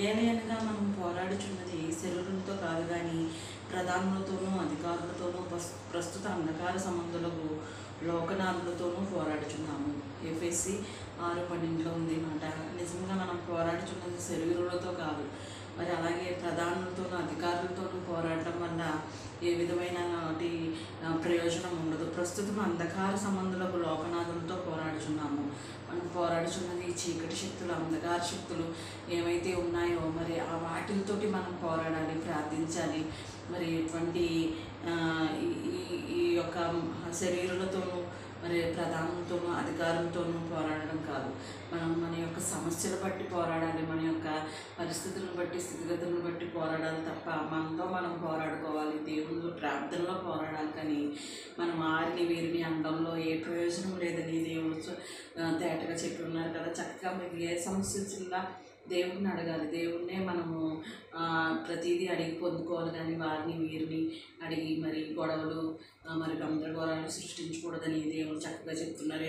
ఏలయనగా మనం పోరాడుచున్నది శరీరులతో కాదు కానీ ప్రధానులతోనూ అధికారులతోనూ ప్రస్తుత అంధకార సంబంధులకు లోకనాథులతోనూ పోరాడుచున్నాము. ఎఫెసీ 6:12 ఉంది మాట. నిజంగా మనం పోరాడుచున్నది శరీరులతో కాదు, మరి అలాగే ప్రధానులతోనూ అధికారులతోనూ పోరాడటం వల్ల ఏ విధమైన ప్రయోజనం ఉండదు. ప్రస్తుతం అంధకార సంబంధులకు లోకనాథులతో పోరాడుచున్నాము. మనం పోరాడుచున్నది చీకటి శక్తులు, అంధకార శక్తులు ఏమైతే ఉన్నాయో మరి ఆ వాటితోటి మనం పోరాడాలి, ప్రార్థించాలి. మరి ఎటువంటి ఈ యొక్క శరీరులతోనూ మరి ప్రధానులతోనూ అధికారులతోనూ పోరాడడం కాదు. మనం మన యొక్క సమస్యలు బట్టి పోరాడాలి, మన యొక్క పరిస్థితులను బట్టి స్థితిగతులను బట్టి పోరాడాలి తప్ప మనతో మనం పోరాడుకోవాలి, దేవునిలో ప్రార్థనలో పోరాడాలి. కానీ మనం వారిని వీరిని అనడంలో ఏ ప్రయోజనం లేదని దేవుడు తేటగా చెప్పి ఉన్నారు కదా. చక్కగా మీకు ఏ సమస్య వచ్చిందా దేవుడిని అడగాలి, దేవుడినే మనము ప్రతిదీ అడిగి పొందుకోవాలి. కానీ వారిని వీరిని అడిగి మరి గొడవలు మరి గందరగోళాలు సృష్టించకూడదని దేవుడు చక్కగా చెప్తున్నారు.